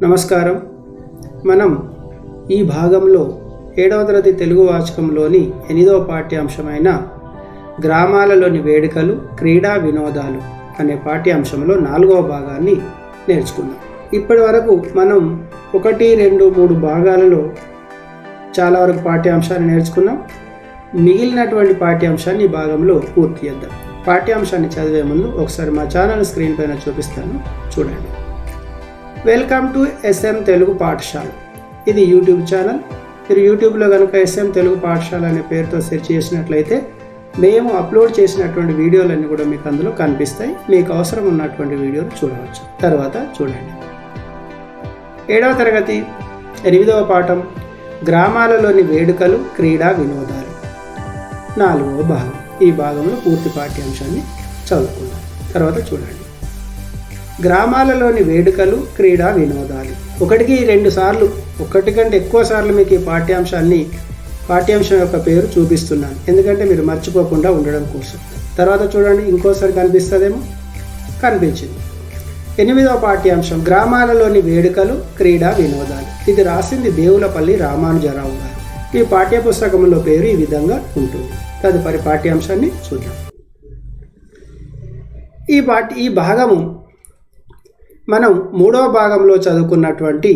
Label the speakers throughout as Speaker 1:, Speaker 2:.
Speaker 1: నమస్కారం. మనం ఈ భాగంలో 7వ తరగతి తెలుగు వాచకంలోని 8వ పాఠ్యాంశమైన గ్రామాలలోని వేడుకలు, క్రీడా వినోదాలు అనే పాఠ్యాంశంలో 4వ భాగాన్ని నేర్చుకుందాం. ఇప్పటి వరకు మనం 1, 2, 3 భాగాలలో చాలా వరకు పాఠ్యాంశాన్ని నేర్చుకున్నాం. మిగిలినటువంటి పాఠ్యాంశాన్ని ఈ భాగంలో పూర్తి చేద్దాం. పాఠ్యాంశాన్ని చదివే ముందు ఒకసారి మా ఛానల్ స్క్రీన్ పైన చూపిస్తాను, చూడండి. వెల్కమ్ టు SM తెలుగు పాఠశాల. ఇది యూట్యూబ్ ఛానల్. మీరు యూట్యూబ్లో కనుక SM తెలుగు పాఠశాల అనే పేరుతో సెర్చ్ చేసినట్లయితే మేము అప్లోడ్ చేసినటువంటి వీడియోలన్నీ కూడా మీకు అందులో కనిపిస్తాయి. మీకు అవసరం ఉన్నటువంటి వీడియోలు చూడవచ్చు. తర్వాత చూడండి. 7వ తరగతి 8వ పాఠం గ్రామాలలోని వేడుకలు, క్రీడా వినోదాలు, 4వ భాగం. ఈ భాగంలో పూర్తి పాఠ్యాంశాన్ని చదువుకుందాం. తర్వాత చూడండి. గ్రామాలలోని వేడుకలు, క్రీడా వినోదాలు. 1కి 2 సార్లు, 1 కంటే ఎక్కువ సార్లు మీకు ఈ పాఠ్యాంశం యొక్క పేరు చూపిస్తున్నాను, ఎందుకంటే మీరు మర్చిపోకుండా ఉండడం కోసం. తర్వాత చూడండి, ఇంకోసారి కనిపిస్తుందేమో. కనిపించింది. 8వ పాఠ్యాంశం గ్రామాలలోని వేడుకలు, క్రీడా వినోదాలు. ఇది రాసింది దేవులపల్లి రామానుజరావు గారు. ఈ పాఠ్యపుస్తకంలో పేరు ఈ విధంగా ఉంటుంది. తదుపరి పాఠ్యాంశాన్ని చూద్దాం. ఈ భాగము మనం 3వ భాగంలో చదువుకున్నటువంటి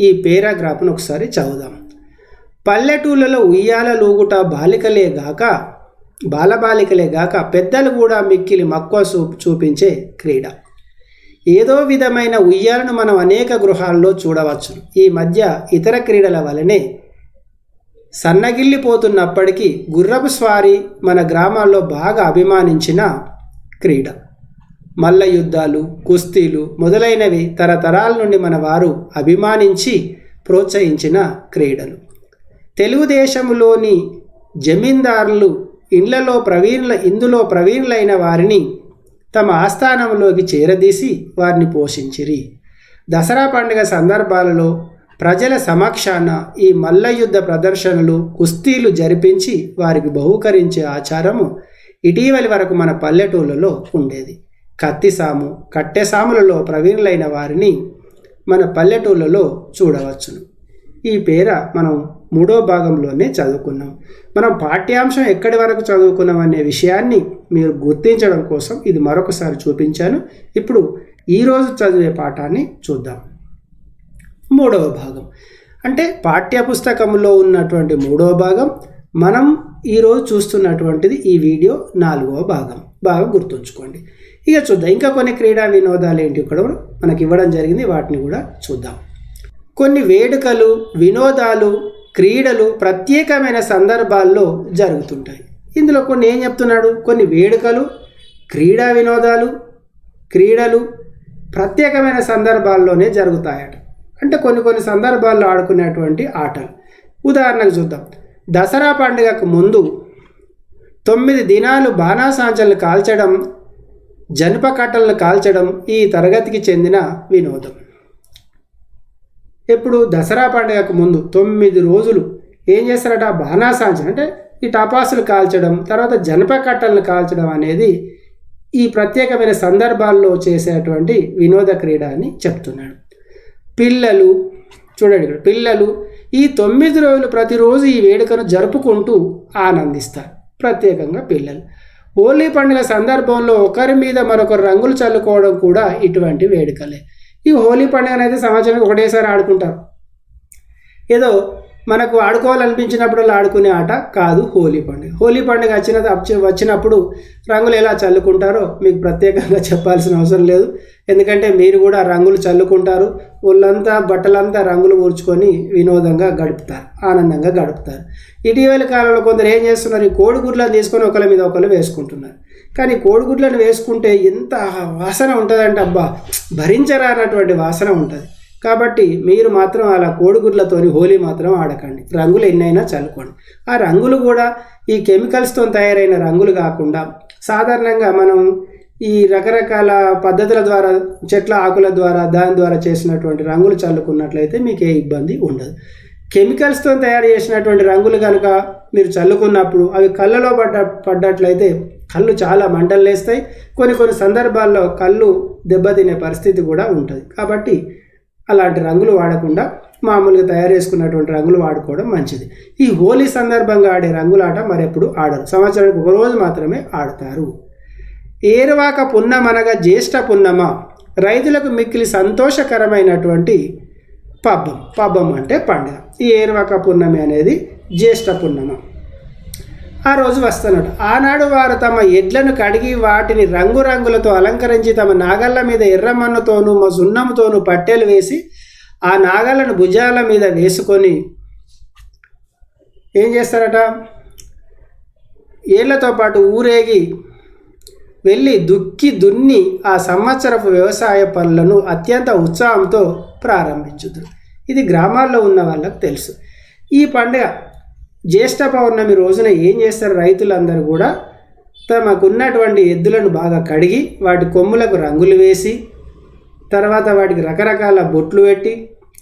Speaker 1: ఈ పేరాగ్రాఫ్ను ఒకసారి చదువుదాం. పల్లెటూళ్ళలో ఉయ్యాల లూగుట బాలబాలికలే గాక పెద్దలు కూడా మిక్కిలి మక్కువ చూపించే క్రీడ. ఏదో విధమైన ఉయ్యాలను మనం అనేక గృహాల్లో చూడవచ్చు. ఈ మధ్య ఇతర క్రీడల వలనే సన్నగిల్లిపోతున్నప్పటికీ గుర్రపు స్వారీ మన గ్రామాల్లో బాగా అభిమానించిన క్రీడ. మల్ల యుద్ధాలు, కుస్తీలు మొదలైనవి తరతరాల నుండి మన వారు అభిమానించి ప్రోత్సహించిన క్రీడలు. తెలుగుదేశంలోని జమీందారులు ఇందులో ప్రవీణులైన వారిని తమ ఆస్థానంలోకి చేరదీసి వారిని పోషించిరి. దసరా పండుగ సందర్భాలలో ప్రజల సమక్షాన ఈ మల్లయుద్ధ ప్రదర్శనలు, కుస్తీలు జరిపించి వారికి బహూకరించే ఆచారము ఇటీవలి వరకు మన పల్లెటూళ్ళలో ఉండేది. కత్తిసాము, కట్టెసాములలో ప్రవీణులైన వారిని మన పల్లెటూళ్ళలో చూడవచ్చును. ఈ పేర మనం 3వ భాగంలోనే చదువుకున్నాం. మనం పాఠ్యాంశం ఎక్కడి వరకు చదువుకున్నాం అనే విషయాన్ని మీరు గుర్తించడం కోసం ఇది మరొకసారి చూపించాను. ఇప్పుడు ఈరోజు చదివే పాఠాన్ని చూద్దాం. 3వ భాగం అంటే పాఠ్యపుస్తకంలో ఉన్నటువంటి 3వ భాగం. మనం ఈరోజు చూస్తున్నటువంటిది ఈ వీడియో 4వ భాగం. బాగా గుర్తుంచుకోండి. ఇక చూద్దాం. ఇంకా కొన్ని క్రీడా వినోదాలు ఏంటి కూడా మనకి ఇవ్వడం జరిగింది, వాటిని కూడా చూద్దాం. కొన్ని వేడుకలు, వినోదాలు, క్రీడలు ప్రత్యేకమైన సందర్భాల్లో జరుగుతుంటాయి. ఇందులో కొన్ని ఏం చెప్తున్నాడు? కొన్ని వేడుకలు, క్రీడా వినోదాలు, క్రీడలు ప్రత్యేకమైన సందర్భాల్లోనే జరుగుతాయట. అంటే కొన్ని సందర్భాల్లో ఆడుకునేటువంటి ఆటలు. ఉదాహరణకు చూద్దాం. దసరా పండుగకు ముందు 9 దినాలు బాణాసంచాలను కాల్చడం, జనప కట్టలను కాల్చడం ఈ తరగతికి చెందిన వినోదం. ఎప్పుడు? దసరా పండుగకు ముందు 9 రోజులు ఏం చేస్తారట? బాణాసంచా అంటే ఈ టపాసులు కాల్చడం, తర్వాత జనప కట్టలను కాల్చడం అనేది ఈ ప్రత్యేకమైన సందర్భాల్లో చేసేటువంటి వినోద క్రీడ అని చెప్తున్నాడు. పిల్లలు చూడండి, ఇక్కడ పిల్లలు ఈ 9 రోజులు ప్రతిరోజు ఈ వేడుకను జరుపుకుంటూ ఆనందిస్తారు. ప్రత్యేకంగా పిల్లలు. హోలీ పండుగ సందర్భంలో ఒకరి మీద మరొకరు రంగులు చల్లుకోవడం కూడా ఇటువంటి వేడుకలే. ఈ హోలీ పండుగ అనేది సంవత్సరానికి ఒకటేసారి ఆడుకుంటారు. ఏదో మనకు ఆడుకోవాలనిపించినప్పుడు ఆడుకునే ఆట కాదు హోలీ పండుగ. హోలీ పండుగ వచ్చినప్పుడు రంగులు ఎలా చల్లుకుంటారో మీకు ప్రత్యేకంగా చెప్పాల్సిన అవసరం లేదు. ఎందుకంటే మీరు కూడా రంగులు చల్లుకుంటారు. ఒళ్ళంతా బట్టలంతా రంగులు ఊడ్చుకొని వినోదంగా గడుపుతారు, ఆనందంగా గడుపుతారు. ఇటీవల కాలంలో కొందరు ఏం చేస్తున్నారు? ఈ కోడిగుడ్లను తీసుకొని ఒకరి మీద ఒకరు వేసుకుంటున్నారు. కానీ కోడిగుడ్లను వేసుకుంటే ఎంత వాసన ఉంటుందంటే అబ్బా భరించరానటువంటి వాసన ఉంటుంది. కాబట్టి మీరు మాత్రం అలా కోడిగుడ్లతోని హోలీ మాత్రం ఆడకండి. రంగులు ఎన్నైనా చల్లుకోండి. ఆ రంగులు కూడా ఈ కెమికల్స్తో తయారైన రంగులు కాకుండా సాధారణంగా మనం ఈ రకరకాల పద్ధతుల ద్వారా, చెట్ల ఆకుల ద్వారా, దాని ద్వారా చేసినటువంటి రంగులు చల్లుకున్నట్లయితే మీకు ఏ ఇబ్బంది ఉండదు. కెమికల్స్తో తయారు చేసినటువంటి రంగులు కనుక మీరు చల్లుకున్నప్పుడు అవి కళ్ళలో పడ్డట్లయితే కళ్ళు చాలా మంటలు లేస్తాయి. కొన్ని సందర్భాల్లో కళ్ళు దెబ్బతినే పరిస్థితి కూడా ఉంటుంది. కాబట్టి అలాంటి రంగులు వాడకుండా మామూలుగా తయారు చేసుకున్నటువంటి రంగులు వాడుకోవడం మంచిది. ఈ హోలీ సందర్భంగా ఆడే రంగులాట మరెప్పుడు ఆడరు, సంవత్సరానికి ఒకరోజు మాత్రమే ఆడతారు. ఏరువాక పున్నమనగా జ్యేష్ఠ పున్నమ రైతులకు మిక్కిలి సంతోషకరమైనటువంటి పబ్బం అంటే పండుగ. ఈ ఏరువాక పున్నమి అనేది జ్యేష్ఠ పున్నమ. ఆ రోజు వస్తున్నట్టు ఆనాడు వారు తమ ఎడ్లను కడిగి వాటిని రంగురంగులతో అలంకరించి తమ నాగళ్ళ మీద ఎర్రమన్నుతోనూ సున్నముతోనూ పట్టెలు వేసి ఆ నాగళ్ళను భుజాల మీద వేసుకొని ఏం చేస్తారట, ఏళ్లతో పాటు ఊరేగి వెళ్ళి దున్ని ఆ సంవత్సరపు వ్యవసాయ పనులను అత్యంత ఉత్సాహంతో ప్రారంభించుదురు. ఇది గ్రామాల్లో ఉన్న వాళ్ళకు తెలుసు. ఈ పండుగ జ్యేష్ఠ పౌర్ణమి రోజున ఏం చేస్తారు, రైతులందరూ కూడా తమకున్నటువంటి ఎద్దులను బాగా కడిగి వాటి కొమ్ములకు రంగులు వేసి తర్వాత వాటికి రకరకాల బొట్లు పెట్టి,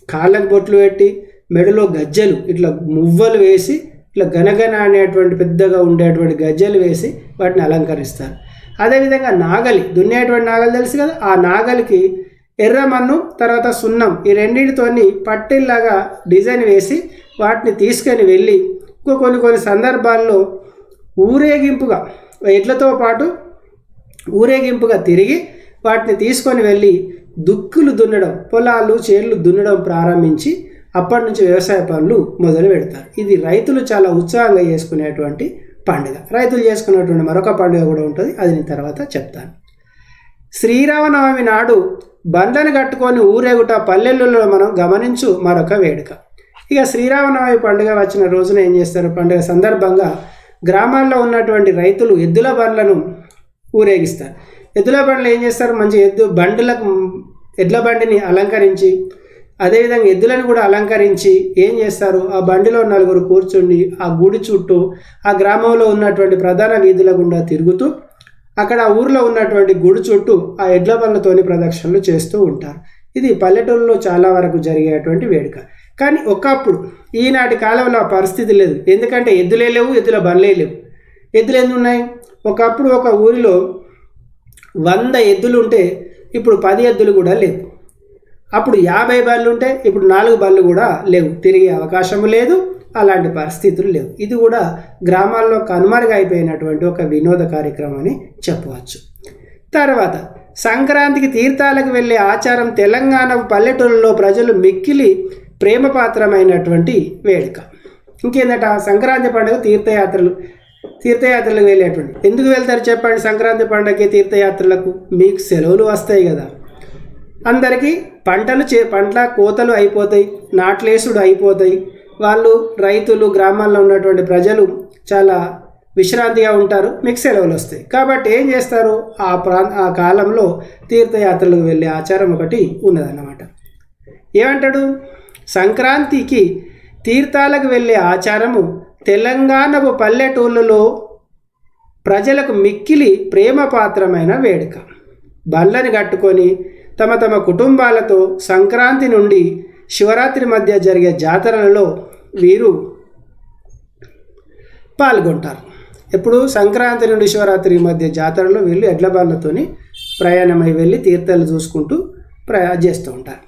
Speaker 1: కాళ్ళకు బొట్లు పెట్టి, మెడలో గజ్జెలు ఇట్లా మువ్వలు వేసి ఇట్లా గనగన అనేటువంటి పెద్దగా ఉండేటువంటి గజ్జెలు వేసి వాటిని అలంకరిస్తారు. అదేవిధంగా నాగలి, దున్నేటువంటి నాగలి తెలుసు కదా, ఆ నాగలికి ఎర్రమన్ను తర్వాత సున్నం ఈ రెండింటితోని పట్టిల్లాగా డిజైన్ వేసి వాటిని తీసుకొని వెళ్ళి కొన్ని సందర్భాల్లో ఊరేగింపుగా ఎడ్లతో పాటు ఊరేగింపుగా తిరిగి వాటిని తీసుకొని వెళ్ళి దుక్కులు దున్నడం, పొలాలు చేళ్ళు దున్నడం ప్రారంభించి అప్పటి నుంచి వ్యవసాయ పనులు మొదలు పెడతారు. ఇది రైతులు చాలా ఉత్సాహంగా చేసుకునేటువంటి పండుగ. రైతులు చేసుకునేటువంటి మరొక పండుగ కూడా ఉంటుంది, అది నేను తర్వాత చెప్తాను. శ్రీరామనవమి నాడు బండ్లను కట్టుకొని ఊరేగుట పల్లెల్లో మనం గమనించు మరొక వేడుక. ఇక శ్రీరామనవమి పండుగ వచ్చిన రోజున ఏం చేస్తారు, పండుగ సందర్భంగా గ్రామాల్లో ఉన్నటువంటి రైతులు ఎద్దుల బండ్లను ఊరేగిస్తారు. ఎద్దుల బండ్లు ఏం చేస్తారు, మంచి ఎడ్ల బండిని అలంకరించి అదేవిధంగా ఎద్దులను కూడా అలంకరించి ఏం చేస్తారు, ఆ బండిలో నలుగురు కూర్చుండి ఆ గుడి చుట్టూ ఆ గ్రామంలో ఉన్నటువంటి ప్రధాన వీధుల గుండా తిరుగుతూ అక్కడ ఊర్లో ఉన్నటువంటి గుడి చుట్టూ ఆ ఎడ్ల బండ్లతోని ప్రదక్షిణలు చేస్తూ ఉంటారు. ఇది పల్లెటూరులో చాలా వరకు జరిగేటువంటి వేడుక. కానీ ఒకప్పుడు ఈనాటి కాలంలో ఆ పరిస్థితి లేదు. ఎందుకంటే ఎద్దులే లేవు, ఎద్దుల బండ్లే లేవు. ఎద్దులు ఎన్ని ఉన్నాయి, ఒకప్పుడు ఒక ఊరిలో 100 ఎద్దులు ఉంటే ఇప్పుడు 10 ఎద్దులు కూడా లేవు. అప్పుడు 50 బళ్ళు ఉంటే ఇప్పుడు 4 బళ్ళు కూడా లేవు, తిరిగే అవకాశం లేదు, అలాంటి పరిస్థితులు లేవు. ఇది కూడా గ్రామాల్లో కనుమరుగైపోయినటువంటి ఒక వినోద కార్యక్రమం అని చెప్పవచ్చు. తర్వాత సంక్రాంతికి తీర్థాలకు వెళ్ళే ఆచారం తెలంగాణ పల్లెటూళ్ళలో ప్రజలు మిక్కిలి ప్రేమపాత్రమైనటువంటి వేడుక. ఇంకేందట, సంక్రాంతి పండుగ తీర్థయాత్రలకు వెళ్ళేటువంటి. ఎందుకు వెళ్తారు చెప్పండి, సంక్రాంతి పండుగకి తీర్థయాత్రలకు? మీకు సెలవులు వస్తాయి కదా, అందరికీ పంటల కోతలు అయిపోతాయి, నాట్లేసుడు అయిపోతాయి, వాళ్ళు రైతులు గ్రామాల్లో ఉన్నటువంటి ప్రజలు చాలా విశ్రాంతిగా ఉంటారు, మీకు సెలవులు వస్తాయి. కాబట్టి ఏం చేస్తారు, ఆ కాలంలో తీర్థయాత్రలకు వెళ్ళే ఆచారం ఒకటి ఉన్నదన్నమాట. ఏమంటాడు, సంక్రాంతికి తీర్థాలకు వెళ్ళే ఆచారము తెలంగాణపు పల్లెటూళ్ళలో ప్రజలకు మిక్కిలి ప్రేమపాత్రమైన వేడుక. బండ్లను కట్టుకొని తమ కుటుంబాలతో సంక్రాంతి నుండి శివరాత్రి మధ్య జరిగే జాతరలలో వీరు పాల్గొంటారు. ఎప్పుడు సంక్రాంతి నుండి శివరాత్రి మధ్య జాతరలో వీళ్ళు ఎడ్ల బండ్లతోని ప్రయాణమై వెళ్ళి తీర్థాలు చూసుకుంటూ చేస్తూ ఉంటారు.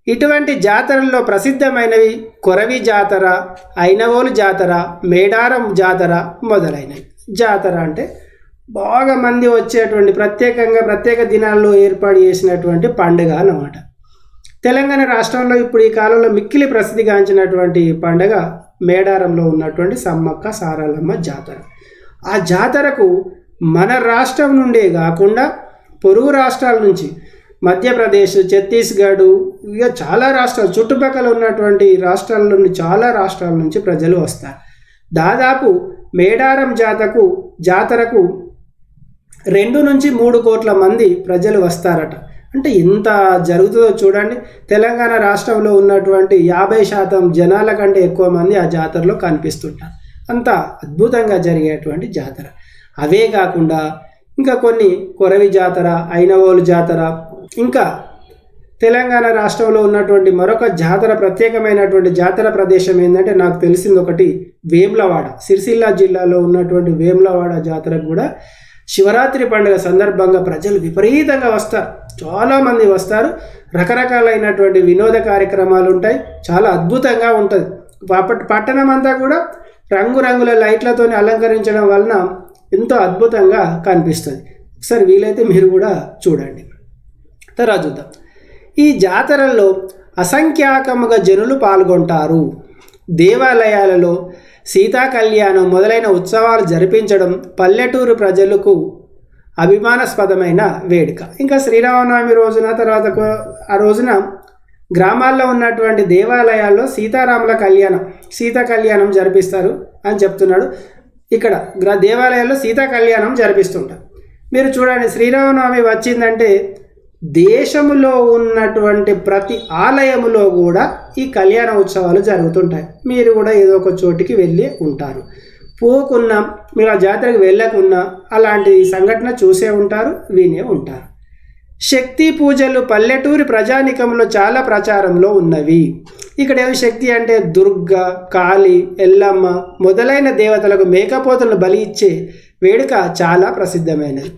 Speaker 1: ఇటువంటి జాతరల్లో ప్రసిద్ధమైనవి కొరవి జాతర, ఐనవోలు జాతర, మేడారం జాతర మొదలైనవి. జాతర అంటే బాగా మంది వచ్చేటువంటి ప్రత్యేక దినాల్లో ఏర్పాటు చేసినటువంటి పండుగ అన్నమాట. తెలంగాణ రాష్ట్రంలో ఇప్పుడు ఈ కాలంలో మిక్కిలి ప్రసిద్ధిగాంచినటువంటి పండుగ మేడారంలో ఉన్నటువంటి సమ్మక్క సారలమ్మ జాతర. ఆ జాతరకు మన రాష్ట్రం నుండే కాకుండా పొరుగు రాష్ట్రాల నుంచి మధ్యప్రదేశ్, ఛత్తీస్గఢ్, ఇక చాలా రాష్ట్రాలు చుట్టుపక్కల ఉన్నటువంటి రాష్ట్రాల నుండి చాలా రాష్ట్రాల నుంచి ప్రజలు వస్తారు. దాదాపు మేడారం జాతరకు 2 నుంచి 3 కోట్ల మంది ప్రజలు వస్తారట. అంటే ఎంత జరుగుతుందో చూడండి. తెలంగాణ రాష్ట్రంలో ఉన్నటువంటి 50% జనాల కంటే ఎక్కువ మంది ఆ జాతరలో కనిపిస్తుంటారు. అంత అద్భుతంగా జరిగేటువంటి జాతర. అవే కాకుండా ఇంకా కొన్ని కొరవి జాతర, ఐనవోలు జాతర, ఇంకా తెలంగాణ రాష్ట్రంలో ఉన్నటువంటి మరొక జాతర, ప్రత్యేకమైనటువంటి జాతర ప్రదేశం ఏంటంటే నాకు తెలిసింది ఒకటి వేములవాడ. సిరిసిల్ల జిల్లాలో ఉన్నటువంటి వేములవాడ జాతరకు కూడా శివరాత్రి పండుగ సందర్భంగా ప్రజలు విపరీతంగా వస్తారు, చాలామంది వస్తారు. రకరకాలైనటువంటి వినోద కార్యక్రమాలు ఉంటాయి, చాలా అద్భుతంగా ఉంటుంది. పట్టణం అంతా కూడా రంగురంగుల లైట్లతో అలంకరించడం వలన ఎంతో అద్భుతంగా కనిపిస్తుంది. ఒకసారి వీలైతే మీరు కూడా చూడండి. తర్వాత చూద్దాం. ఈ జాతరల్లో అసంఖ్యాకముగా జనులు పాల్గొంటారు. దేవాలయాలలో సీతా కళ్యాణం మొదలైన ఉత్సవాలు జరిపించడం పల్లెటూరు ప్రజలకు అభిమానాస్పదమైన వేడుక. ఇంకా శ్రీరామనవమి రోజున తర్వాత ఆ రోజున గ్రామాల్లో ఉన్నటువంటి దేవాలయాల్లో సీతారాముల కళ్యాణం, సీతా కళ్యాణం జరిపిస్తారు అని చెప్తున్నాడు. ఇక్కడ దేవాలయాల్లో సీతా కళ్యాణం జరిపిస్తుంటారు. మీరు చూడండి, శ్రీరామనవమి వచ్చిందంటే దేశంలో ఉన్నటువంటి ప్రతి ఆలయములో కూడా ఈ కళ్యాణ ఉత్సవాలు జరుగుతుంటాయి. మీరు కూడా ఏదో ఒక చోటికి వెళ్ళి ఉంటారు. పోకున్నా, మీరు ఆ జాతరకు వెళ్ళకున్నా అలాంటి సంఘటన చూసే ఉంటారు, వినే ఉంటారు. శక్తి పూజలు పల్లెటూరి ప్రజానికంలో చాలా ప్రచారంలో ఉన్నవి. ఇక్కడ ఏమి శక్తి అంటే దుర్గా, కాళీ, ఎల్లమ్మ మొదలైన దేవతలకు మేకపోతులను బలి ఇచ్చే వేడుక చాలా ప్రసిద్ధమైనది.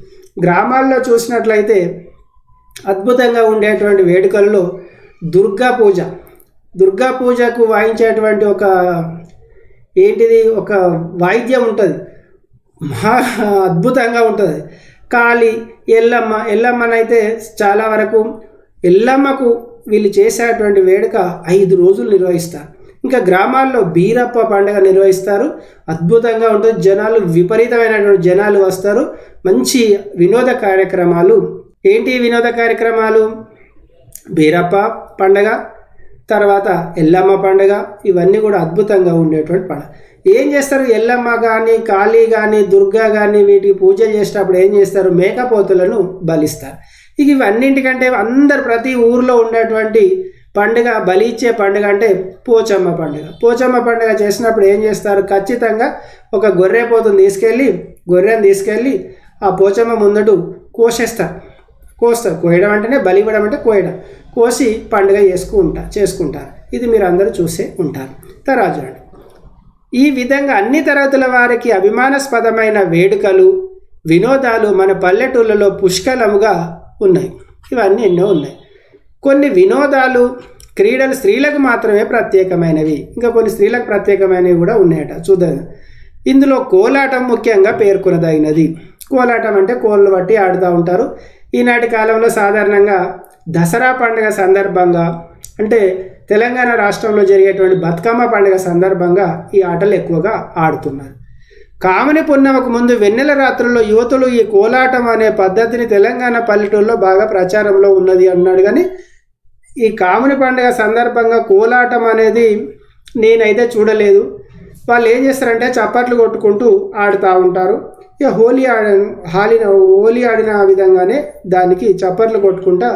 Speaker 1: గ్రామాల్లో చూసినట్లయితే అద్భుతంగా ఉండేటువంటి వేడుకల్లో దుర్గా పూజకు వాయించేటువంటి ఒక వాయిద్యం ఉంటుంది, మహా అద్భుతంగా ఉంటుంది. కాళీ, ఎల్లమ్మనైతే చాలా వరకు ఎల్లమ్మకు వీళ్ళు చేసేటువంటి వేడుక 5 రోజులు నిర్వహిస్తారు. ఇంకా గ్రామాల్లో బీరప్ప పండుగ నిర్వహిస్తారు, అద్భుతంగా ఉంటుంది. జనాలు విపరీతమైనటువంటి జనాలు వస్తారు. మంచి వినోద కార్యక్రమాలు. ఏంటి వినోద కార్యక్రమాలు? బీరప్ప పండుగ, తర్వాత ఎల్లమ్మ పండుగ, ఇవన్నీ కూడా అద్భుతంగా ఉండేటువంటి పండుగ. ఏం చేస్తారు? ఎల్లమ్మ కానీ, కాళీ కానీ, దుర్గా కానీ వీటికి పూజలు చేసేటప్పుడు ఏం చేస్తారు? మేకపోతులను బలిస్తారు. ఇక ఇవన్నింటికంటే ప్రతి ఊరిలో ఉండేటువంటి పండుగ, బలి ఇచ్చే పండుగ అంటే పోచమ్మ పండుగ. పోచమ్మ పండుగ చేసినప్పుడు ఏం చేస్తారు? ఖచ్చితంగా ఒక గొర్రెను తీసుకెళ్ళి ఆ పోచమ్మ ముందట కోస్తారు. కోయడం అంటేనే బలి ఇవ్వడం, అంటే కోయడం. కోసి పండుగ చేసుకుంటారు. ఇది మీరు అందరూ చూసే ఉంటారు. తర్వాత చూడండి, ఈ విధంగా అన్ని తరగతుల వారికి అభిమానాస్పదమైన వేడుకలు, వినోదాలు మన పల్లెటూళ్ళలో పుష్కలముగా ఉన్నాయి. ఇవన్నీ ఎన్నో ఉన్నాయి. కొన్ని వినోదాలు, క్రీడలు స్త్రీలకు మాత్రమే ప్రత్యేకమైనవి. ఇంకా కొన్ని స్త్రీలకు ప్రత్యేకమైనవి కూడా ఉన్నాయట, చూద్దాం. ఇందులో కోలాటం ముఖ్యంగా పేర్కొనదగినది. కోలాటం అంటే కోళ్ళు బట్టి ఆడుతూ ఉంటారు. ఈనాటి కాలంలో సాధారణంగా దసరా పండుగ సందర్భంగా, అంటే తెలంగాణ రాష్ట్రంలో జరిగేటువంటి బతుకమ్మ పండుగ సందర్భంగా ఈ ఆటలు ఎక్కువగా ఆడుతున్నారు. కామిని పున్నమకు ముందు వెన్నెల రాత్రుల్లో యువతులు ఈ కోలాటం అనే పద్ధతిని తెలంగాణ పల్లెటూళ్ళలో బాగా ప్రచారంలో ఉన్నది అన్నాడు. కానీ ఈ కామిని పండుగ సందర్భంగా కోలాటం అనేది నేనైతే చూడలేదు. వాళ్ళు ఏం చేస్తారంటే చప్పట్లు కొట్టుకుంటూ ఆడుతూ ఉంటారు. ఇక హోలీ ఆడిన విధంగానే దానికి చప్పట్లు కొట్టుకుంటా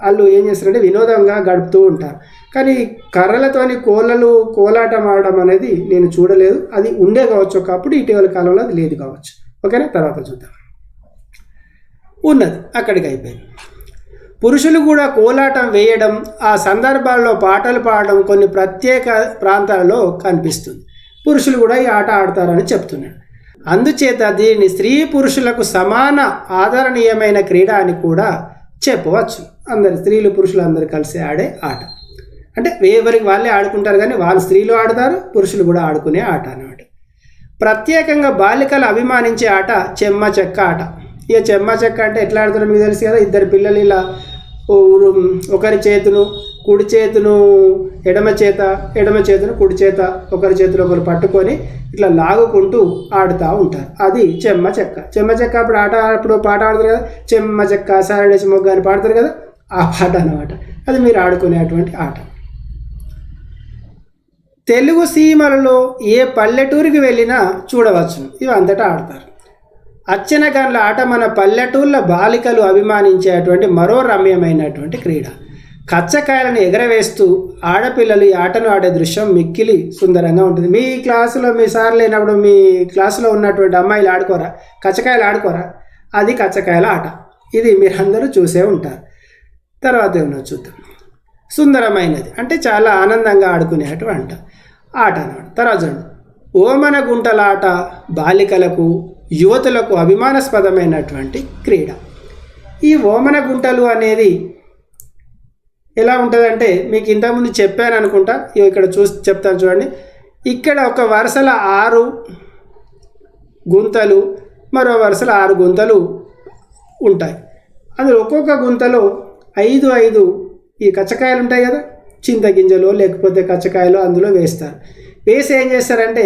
Speaker 1: వాళ్ళు ఏం చేస్తారంటే వినోదంగా గడుపుతూ ఉంటారు. కానీ కర్రలతోని కోలాటం ఆడడం అనేది నేను చూడలేదు. అది ఉండే కావచ్చు ఒకప్పుడు, ఇటీవల కాలంలో అది లేదు కావచ్చు. ఓకేనా, తర్వాత చూద్దాం. ఉన్నది, అక్కడికి అయిపోయింది. పురుషులు కూడా కోలాటం వేయడం, ఆ సందర్భాల్లో పాటలు పాడడం కొన్ని ప్రత్యేక ప్రాంతాలలో కనిపిస్తుంది. పురుషులు కూడా ఈ ఆట ఆడతారని చెప్తున్నాడు. అందుచేత దీన్ని స్త్రీ పురుషులకు సమాన ఆదరణీయమైన క్రీడ అని కూడా చెప్పవచ్చు. అందరు స్త్రీలు పురుషులు అందరు కలిసి ఆడే ఆట. అంటే ఎవరికి వాళ్ళే ఆడుకుంటారు, కానీ వాళ్ళు స్త్రీలు ఆడతారు, పురుషులు కూడా ఆడుకునే ఆట అన్నమాట. ప్రత్యేకంగా బాలికలు అభిమానించే ఆట చెమ్మ చెక్క ఆట. ఇక చెమ్మ చెక్క అంటే ఎట్లా ఆడుతారో మీకు తెలుసు కదా. ఇద్దరు పిల్లలు ఇలా ఒకరి చేతును కుడి చేతును ఎడమ చేతును కుడి చేత ఒకరి చేతులు ఒకరు పట్టుకొని ఇట్లా లాగుకుంటూ ఆడుతూ ఉంటారు. అది చెమ్మ చెక్క. అప్పుడు పాట ఆడతారు కదా, చెమ్మ చెక్క సారడేసి మొగ్గ అని పాడతారు కదా, ఆ పాట అన్నమాట. అది మీరు ఆడుకునేటువంటి ఆట. తెలుగు సీమలలో ఏ పల్లెటూరికి వెళ్ళినా చూడవచ్చు, ఇవి అంతటా ఆడతారు. అచ్చనగన్ల ఆట మన పల్లెటూళ్ళ బాలికలు అభిమానించేటువంటి మరో రమ్యమైనటువంటి క్రీడ. కచ్చకాయలను ఎగరవేస్తూ ఆడపిల్లలు ఈ ఆటను ఆడే దృశ్యం మిక్కిలి సుందరంగా ఉంటుంది. మీ క్లాసులో మీ సార్ లేనప్పుడు మీ క్లాసులో ఉన్నటువంటి అమ్మాయిలు ఆడుకోరా, కచ్చకాయలు ఆడుకోరా? అది కచ్చకాయల ఆట. ఇది మీరందరూ చూసే ఉంటారు. తర్వాత ఏమన్నా చూద్దాం. సుందరమైనది అంటే చాలా ఆనందంగా ఆడుకునేటువంటి ఆట అన్నమాట. తర్వాత చూడండి, ఓమన గుంటలాట బాలికలకు యువతులకు అభిమానాస్పదమైనటువంటి క్రీడ. ఈ ఓమన గుంటలు అనేది ఎలా ఉంటుందంటే మీకు ఇంతకుముందు చెప్పాను అనుకుంటా, ఇక్కడ చెప్తాను చూడండి. ఇక్కడ ఒక వరుసల 6 గుంతలు, మరో వరుసల 6 గుంతలు ఉంటాయి. అందులో ఒక్కొక్క గుంతలో 5 ఈ కచ్చకాయలు ఉంటాయి కదా, చింతగింజలు లేకపోతే కచ్చకాయలు అందులో వేస్తారు. వేసి ఏం చేస్తారంటే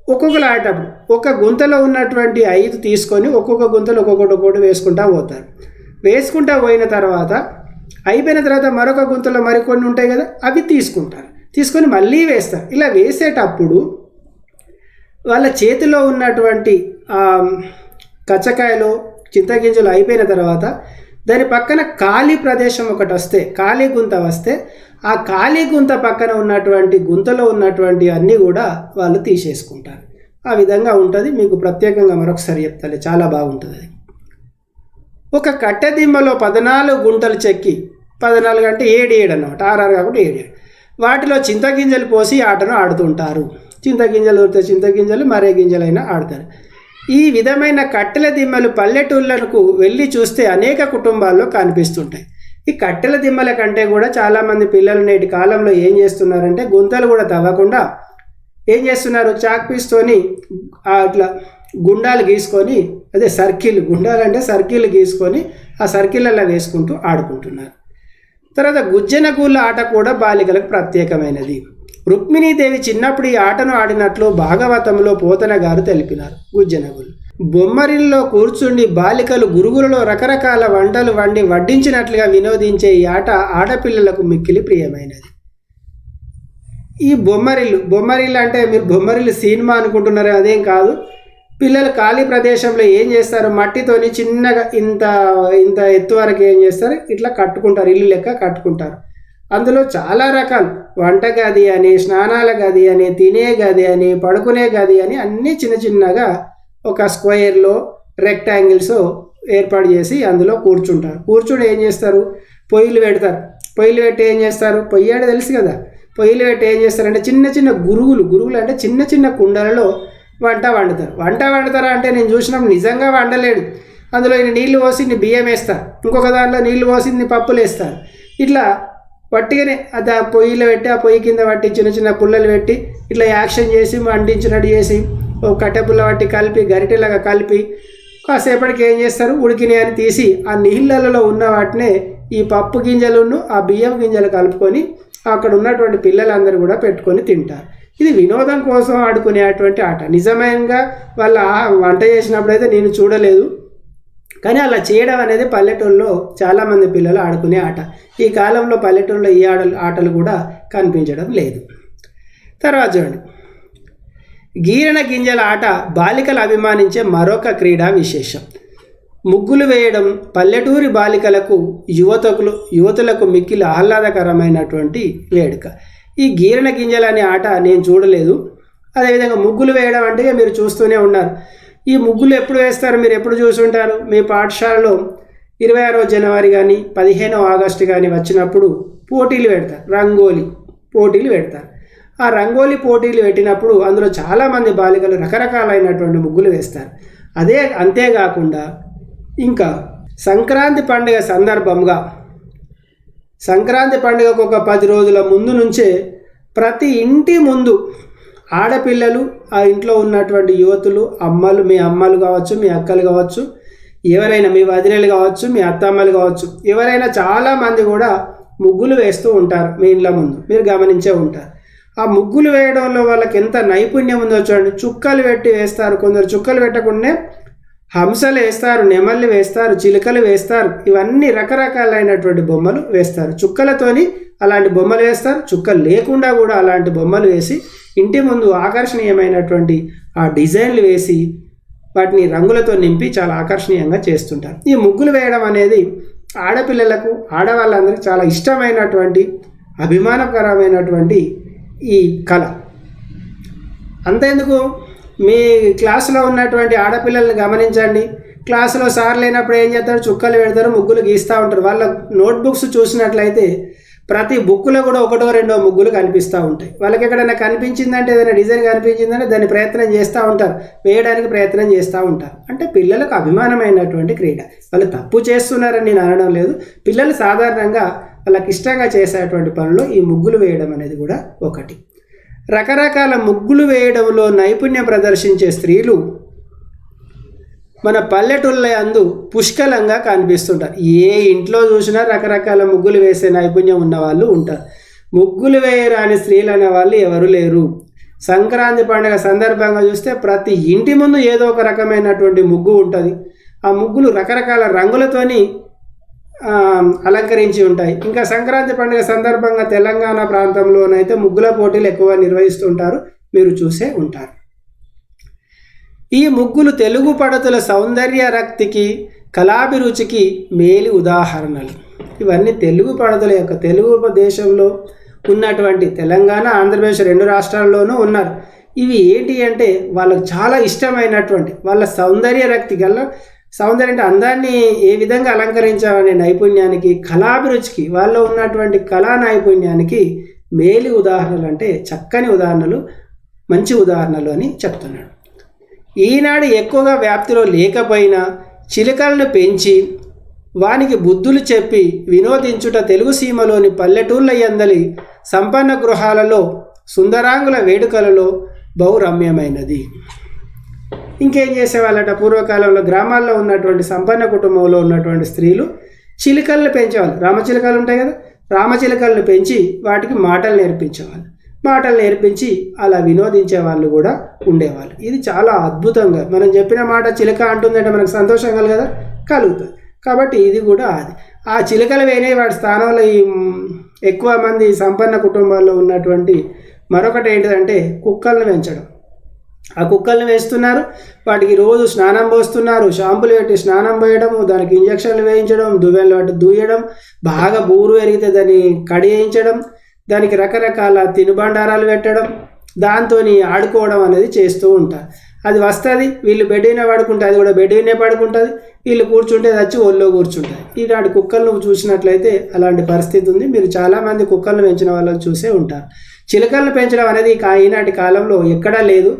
Speaker 1: ఒక్కొక్కరు ఆడేటప్పుడు ఒక గుంతలో ఉన్నటువంటి 5 తీసుకొని ఒక్కొక్క గుంతలో ఒక్కొక్కటి వేసుకుంటూ పోతారు. వేసుకుంటూ పోయిన తర్వాత అయిపోయిన తర్వాత మరొక గుంతలో మరికొన్ని ఉంటాయి కదా, అవి తీసుకొని మళ్ళీ వేస్తారు. ఇలా వేసేటప్పుడు వాళ్ళ చేతిలో ఉన్నటువంటి కచ్చకాయలు చింతగింజలు అయిపోయిన తర్వాత దాని పక్కన ఖాళీ ప్రదేశం ఒకటి వస్తే, ఖాళీ గుంత వస్తే, ఆ ఖాళీ గుంత పక్కన ఉన్నటువంటి గుంతలో ఉన్నటువంటి అన్నీ కూడా వాళ్ళు తీసేసుకుంటారు. ఆ విధంగా ఉంటుంది. మీకు ప్రత్యేకంగా మరొకసారి చెప్తాను, చాలా బాగుంటుంది అది. ఒక కట్టె దిమ్మలో 14 గుంటలు చెక్కి, 14 అంటే 7 అన్నమాట, 6 కాబట్టి 7. వాటిలో చింతగింజలు పోసి ఆటను ఆడుతుంటారు. చింతగింజలు దొరికితే చింతగింజలు, మరే గింజలైనా ఆడతారు. ఈ విధమైన కట్టెల దిమ్మలు పల్లెటూళ్ళకు వెళ్ళి చూస్తే అనేక కుటుంబాల్లో కనిపిస్తుంటాయి. ఈ కట్టెల దిమ్మల కంటే కూడా చాలామంది పిల్లలు నేటి కాలంలో ఏం చేస్తున్నారంటే గుంతలు కూడా తవ్వకుండా ఏం చేస్తున్నారు, చాక్ పీస్తోని అట్లా గుండాలు గీసుకొని, అదే సర్కిల్, గుండాలు అంటే సర్కిల్ గీసుకొని ఆ సర్కిళ్ళల్లో వేసుకుంటూ ఆడుకుంటున్నారు. తర్వాత గుజ్జనగూళ్ళ ఆట కూడా బాలికలకు ప్రత్యేకమైనది. రుక్మిణీదేవి చిన్నప్పుడు ఈ ఆటను ఆడినట్లు భాగవతంలో పోతన గారు తెలిపినారు. గుజ్జనగూళ్ళు బొమ్మరిల్లో కూర్చుండి బాలికలు గురుగులలో రకరకాల వంటలు వండి వడ్డించినట్లుగా వినోదించే ఈ ఆట ఆడపిల్లలకు మిక్కిలి ప్రియమైనది. ఈ బొమ్మరిల్లు అంటే మీరు బొమ్మరిల్లు సినిమా అనుకుంటున్నారు, అదేం కాదు. పిల్లలు ఖాళీ ప్రదేశంలో ఏం చేస్తారు, మట్టితోని చిన్నగా ఇంత ఎత్తు వరకు ఏం చేస్తారు, ఇట్లా కట్టుకుంటారు, ఇల్లు లెక్క కట్టుకుంటారు. అందులో చాలా రకాలు, వంట గది అని, స్నానాల గది అని, తినే గది అని, పడుకునే గది అని అన్నీ చిన్నగా ఒక స్క్వేర్లో రెక్టాంగిల్స్ ఏర్పాటు చేసి అందులో కూర్చుని ఏం చేస్తారు, పొయ్యిలు పెడతారు. పొయ్యిలు పెట్టి ఏం చేస్తారు, పొయ్యి అంటే తెలుసు కదా, పొయ్యిలు పెట్టి ఏం చేస్తారంటే చిన్న గురుగులు అంటే చిన్న కుండలలో వంట వండుతారు అంటే నేను చూసినప్పుడు నిజంగా వండలేడు. అందులో నీళ్లు పోసి బియ్యం వేస్తారు, ఇంకొక దాంట్లో నీళ్లు పోసి పప్పులు వేస్తారు. ఇట్లా పట్టిగానే అది ఆ పొయ్యిలో పెట్టి ఆ పొయ్యి కింద పట్టి చిన్న పుల్లలు పెట్టి ఇట్లా యాక్షన్ చేసి అంటించినట్టు చేసి ఒక కట్టె పుల్ల పట్టి కలిపి గరిటెలాగా కలిపి కాసేపటికి ఏం చేస్తారు, ఉడికినాయి అని తీసి ఆ నీళ్ళలో ఉన్న వాటినే ఈ పప్పు గింజలను ఆ బియ్యం గింజలు కలుపుకొని అక్కడ ఉన్నటువంటి పిల్లలందరూ కూడా పెట్టుకొని తింటారు. ఇది వినోదం కోసం ఆడుకునేటువంటి ఆట. నిజంగా వాళ్ళ వంట చేసినప్పుడు అయితే నేను చూడలేదు, కానీ అలా చేయడం అనేది పల్లెటూళ్ళలో చాలామంది పిల్లలు ఆడుకునే ఆట. ఈ కాలంలో పల్లెటూళ్ళలో ఈ ఆటలు కూడా కనిపించడం లేదు. తర్వాత చూడండి, గీరణ గింజల ఆట బాలికలు అభిమానించే మరొక క్రీడా విశేషం. ముగ్గులు వేయడం పల్లెటూరి బాలికలకు యువతులకు మిక్కిలి ఆహ్లాదకరమైనటువంటి వేడుక. ఈ గీరణ గింజలు అనే ఆట నేను చూడలేదు. అదేవిధంగా ముగ్గులు వేయడం అంటే మీరు చూస్తూనే ఉన్నారు. ఈ ముగ్గులు ఎప్పుడు వేస్తారు, మీరు ఎప్పుడు చూసుంటారు, మీ పాఠశాలలో 26 జనవరి కానీ 15 ఆగస్టు కానీ వచ్చినప్పుడు పోటీలు పెడతారు, రంగోలీ పోటీలు పెడతారు. ఆ రంగోలీ పోటీలు పెట్టినప్పుడు అందులో చాలామంది బాలికలు రకరకాలైనటువంటి ముగ్గులు వేస్తారు. అంతేకాకుండా ఇంకా సంక్రాంతి పండుగ సందర్భంగా, సంక్రాంతి పండుగకు ఒక 10 రోజుల ముందు నుంచే ప్రతి ఇంటి ముందు ఆడపిల్లలు, ఆ ఇంట్లో ఉన్నటువంటి యువతులు, మీ అమ్మలు కావచ్చు, మీ అక్కలు కావచ్చు, ఎవరైనా మీ వదినలు కావచ్చు, మీ అత్తమ్మలు కావచ్చు, ఎవరైనా చాలామంది కూడా ముగ్గులు వేస్తూ ఉంటారు. మీ ఇంట్లో ముందు మీరు గమనించే ఉంటారు. ఆ ముగ్గులు వేయడంలో వాళ్ళకి ఎంత నైపుణ్యం ఉందో చూడండి. చుక్కలు పెట్టి వేస్తారు, కొందరు చుక్కలు పెట్టకుండా హంసలు వేస్తారు, నెమళ్ళు వేస్తారు, చిలుకలు వేస్తారు. ఇవన్నీ రకరకాలైనటువంటి బొమ్మలు వేస్తారు. చుక్కలతోని అలాంటి బొమ్మలు వేస్తారు, చుక్కలు లేకుండా కూడా అలాంటి బొమ్మలు వేసి ఇంటి ముందు ఆకర్షణీయమైనటువంటి ఆ డిజైన్లు వేసి వాటిని రంగులతో నింపి చాలా ఆకర్షణీయంగా చేస్తుంటారు. ఈ ముగ్గులు వేయడం అనేది ఆడపిల్లలకు, ఆడవాళ్ళందరికీ చాలా ఇష్టమైనటువంటి, అభిమానకరమైనటువంటి ఈ కళ. అంతేందుకు మీ క్లాసులో ఉన్నటువంటి ఆడపిల్లల్ని గమనించండి. క్లాసులో సార్ లేనప్పుడు ఏం చేస్తారు, చుక్కలు పెడతారు, ముగ్గులు గీస్తూ ఉంటారు. వాళ్ళ నోట్బుక్స్ చూసినట్లయితే ప్రతి బుక్లో కూడా ఒకటో రెండో ముగ్గులు కనిపిస్తూ ఉంటాయి. వాళ్ళకి ఎక్కడైనా కనిపించిందంటే, ఏదైనా డిజైన్ కనిపించిందంటే దాన్ని ప్రయత్నం చేస్తూ ఉంటారు, వేయడానికి ప్రయత్నం చేస్తూ ఉంటారు. అంటే పిల్లలకు అభిమానమైనటువంటి క్రీడ. వాళ్ళు తప్పు చేస్తున్నారని నేను అనడం లేదు. పిల్లలు సాధారణంగా వాళ్ళకి ఇష్టంగా చేసేటువంటి పనులు ఈ ముగ్గులు వేయడం అనేది కూడా ఒకటి. రకరకాల ముగ్గులు వేయడంలో నైపుణ్యం ప్రదర్శించే స్త్రీలు మన పల్లెటూళ్ళ అందు పుష్కలంగా కనిపిస్తుంటారు. ఏ ఇంట్లో చూసినా రకరకాల ముగ్గులు వేసే నైపుణ్యం ఉన్న వాళ్ళు ఉంటారు. ముగ్గులు వేయరాని స్త్రీలు అనే వాళ్ళు ఎవరు లేరు. సంక్రాంతి పండుగ సందర్భంగా చూస్తే ప్రతి ఇంటి ముందు ఏదో ఒక రకమైనటువంటి ముగ్గు ఉంటుంది. ఆ ముగ్గులు రకరకాల రంగులతోని అలంకరించి ఉంటాయి. ఇంకా సంక్రాంతి పండుగ సందర్భంగా తెలంగాణ ప్రాంతంలోనైతే ముగ్గుల పోటీలు ఎక్కువ నిర్వహిస్తుంటారు, మీరు చూసే ఉంటారు. ఈ ముగ్గులు తెలుగు పడతుల సౌందర్య రక్తికి, కళాభిరుచికి మేలి ఉదాహరణలు. ఇవన్నీ తెలుగు పడతుల యొక్క, తెలుగు దేశంలో ఉన్నటువంటి తెలంగాణ, ఆంధ్రప్రదేశ్ 2 రాష్ట్రాల్లోనూ ఉన్నారు. ఇవి ఏంటి అంటే వాళ్ళకు చాలా ఇష్టమైనటువంటి, వాళ్ళ సౌందర్య రక్తి గల, సౌందర్యం అంటే అందాన్ని ఏ విధంగా అలంకరించాలనే నైపుణ్యానికి, కళాభిరుచికి, వాళ్ళలో ఉన్నటువంటి కళా నైపుణ్యానికి మేలి ఉదాహరణలు, అంటే చక్కని ఉదాహరణలు, మంచి ఉదాహరణలు అని చెప్తున్నాడు. ఈనాడు ఎక్కువగా వ్యాప్తిలో లేకపోయినా చిలుకలను పెంచి వానికి బుద్ధులు చెప్పి వినోదించుట తెలుగు సీమలోని పల్లెటూళ్ళ యందలి సంపన్న గృహాలలో, సుందరాంగుల వేడుకలలో బహురమ్యమైనది. ఇంకేం చేసేవాళ్ళట, పూర్వకాలంలో గ్రామాల్లో ఉన్నటువంటి సంపన్న కుటుంబంలో ఉన్నటువంటి స్త్రీలు చిలుకలను పెంచేవాళ్ళు. రామచిలుకలు ఉంటాయి కదా, రామచిలుకలను పెంచి వాటికి మాటలు నేర్పించేవాళ్ళు. మాటలు నేర్పించి అలా వినోదించే వాళ్ళు కూడా ఉండేవాళ్ళు. ఇది చాలా అద్భుతంగా, మనం చెప్పిన మాట చిలుక అంటుందంటే మనకు సంతోషం కలుగుతుంది. కాబట్టి ఇది కూడా అది. ఆ చిలుకలు వేనే వాడి స్థానంలో ఈ ఎక్కువ మంది సంపన్న కుటుంబాల్లో ఉన్నటువంటి మరొకటి ఏంటిదంటే కుక్కలను పెంచడం. ఆ కుక్కల్ని వేస్తున్నారు, వాటికి రోజు స్నానం పోస్తున్నారు, షాంపులు పెట్టి స్నానం పోయడం, దానికి ఇంజక్షన్లు వేయించడం, దువ్వెలు వాటి దూయడం, బాగా బూరు పెరిగితే దాన్ని కడియించడం, దానికి రకరకాల తినుబండారాలు పెట్టడం, దాంతో ఆడుకోవడం అనేది చేస్తూ ఉంటారు. అది వస్తుంది, వీళ్ళు బెడ్ మీద పడుకుంటే అది కూడా బెడ్ మీదే పడుకుంటుంది, వీళ్ళు కూర్చుంటే అది వచ్చి ఒళ్ళో కూర్చుంటుంది. ఈనాటి కుక్కలు నువ్వు చూసినట్లయితే అలాంటి పరిస్థితి ఉంది. మీరు చాలామంది కుక్కలను పెంచిన వాళ్ళని చూసే ఉంటారు. చిలుకలను పెంచడం అనేది ఈనాటి కాలంలో ఎక్కడా లేదు.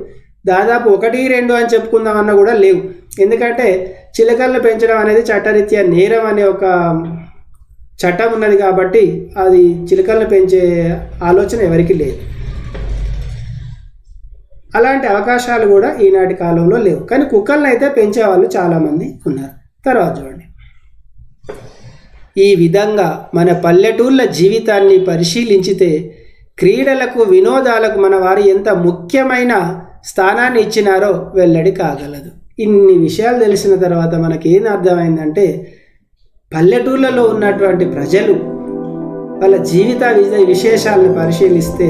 Speaker 1: దాదాపు 1, 2 అని చెప్పుకుందామన్నా కూడా లేవు. ఎందుకంటే చిలుకలను పెంచడం అనేది చట్టరీత్యా నేరం అనే ఒక చట్టం ఉన్నది కాబట్టి అది చిలుకలను పెంచే ఆలోచన ఎవరికి లేదు. అలాంటి అవకాశాలు కూడా ఈనాటి కాలంలో లేవు. కానీ కుక్కలను అయితే పెంచేవాళ్ళు చాలామంది ఉన్నారు. తర్వాత చూడండి, ఈ విధంగా మన పల్లెటూళ్ళ జీవితాన్ని పరిశీలించితే క్రీడలకు, వినోదాలకు మన వారు ఎంత ముఖ్యమైన స్థానాన్ని ఇచ్చినారో వెల్లడి కాగలదు. ఇన్ని విషయాలు తెలిసిన తర్వాత మనకేం అర్థమైందంటే, పల్లెటూళ్ళలో ఉన్నటువంటి ప్రజలు వాళ్ళ జీవిత విశేషాలను పరిశీలిస్తే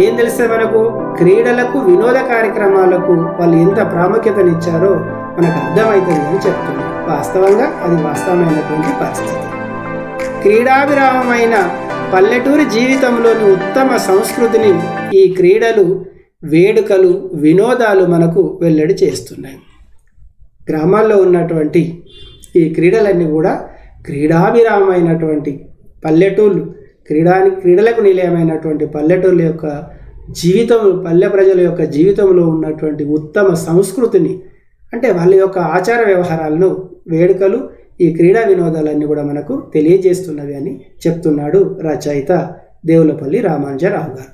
Speaker 1: ఏం తెలుస్తుంది మనకు? క్రీడలకు, వినోద కార్యక్రమాలకు వాళ్ళు ఎంత ప్రాముఖ్యతనిచ్చారో మనకు అర్థమవుతుంది అని చెప్తున్నారు. వాస్తవంగా అది వాస్తవమైనటువంటి పరిస్థితి. క్రీడాభిరామమైన పల్లెటూరి జీవితంలోని ఉత్తమ సంస్కృతిని ఈ క్రీడలు, వేడుకలు, వినోదాలు మనకు వెల్లడి చేస్తున్నాయి. గ్రామాల్లో ఉన్నటువంటి ఈ క్రీడలన్నీ కూడా క్రీడాభిరామమైనటువంటి పల్లెటూళ్ళు, క్రీడలకు నిలయమైనటువంటి పల్లెటూళ్ళ యొక్క జీవితం, పల్లె ప్రజల యొక్క జీవితంలో ఉన్నటువంటి ఉత్తమ సంస్కృతిని, అంటే వాళ్ళ యొక్క ఆచార వ్యవహారాలను, వేడుకలు, ఈ క్రీడా వినోదాలన్నీ కూడా మనకు తెలియజేస్తున్నవి అని చెప్తున్నాడు రచయిత దేవులపల్లి రామానుజరావు గారు.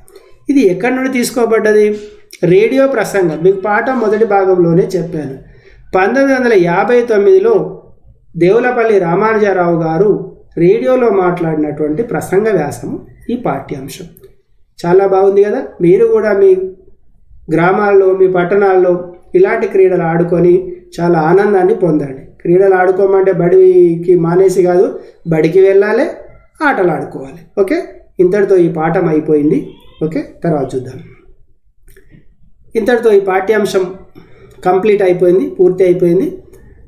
Speaker 1: ఇది ఎక్కడి నుండి తీసుకోబడ్డది? రేడియో ప్రసంగం. మీకు పాఠం మొదటి భాగంలోనే చెప్పాను. 1959లో దేవులపల్లి రామానుజరావు గారు రేడియోలో మాట్లాడినటువంటి ప్రసంగ వ్యాసము ఈ పాఠ్యాంశం. చాలా బాగుంది కదా. మీరు కూడా మీ గ్రామాల్లో, మీ పట్టణాల్లో ఇలాంటి క్రీడలు ఆడుకొని చాలా ఆనందాన్ని పొందండి. క్రీడలు ఆడుకోమంటే బడికి మానేసి కాదు, బడికి వెళ్ళాలి, ఆటలు ఆడుకోవాలి. ఓకే, ఇంతటితో ఈ పాఠం అయిపోయింది. ఓకే, తర్వాత చూద్దాం. ఇంతటితో ఈ పాఠ్యాంశం కంప్లీట్ అయిపోయింది, పూర్తి అయిపోయింది.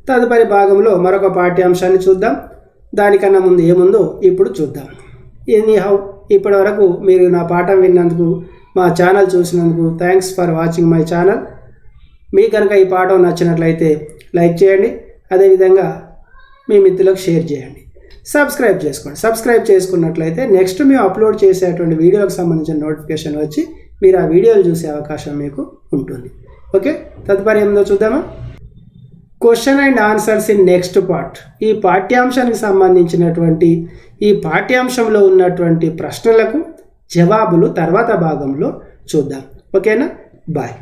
Speaker 1: తదుపరి భాగంలో మరొక పాఠ్యాంశాన్ని చూద్దాం. దానికన్నా ముందు ఏముందో ఇప్పుడు చూద్దాం. ఎనీహౌ, ఇప్పటి వరకు మీరు నా పాఠం విన్నందుకు, మా ఛానల్ చూసినందుకు thanks for watching my channel. మీకు కనుక ఈ పాఠం నచ్చినట్లయితే లైక్ చేయండి, అదేవిధంగా మీ మిత్రులకు షేర్ చేయండి. సబ్స్క్రైబ్ చేసుకోండి. సబ్స్క్రైబ్ చేసుకున్నట్లయితే నెక్స్ట్ మేము అప్లోడ్ చేసేటువంటి వీడియోకి సంబంధించిన నోటిఫికేషన్ వచ్చి మీరు ఆ వీడియోలు చూసే అవకాశం మీకు ఉంటుంది. ఓకే, తదుపరి ఏమిటో చూద్దామా. Question and answers in next part. ఈ పాఠ్యాంశానికి సంబంధించినటువంటి ఈ పాఠ్యాంశంలో ఉన్నటువంటి ప్రశ్నలకు జవాబులు తర్వాత భాగంలో చూద్దాం. ఓకేనా, బాయ్.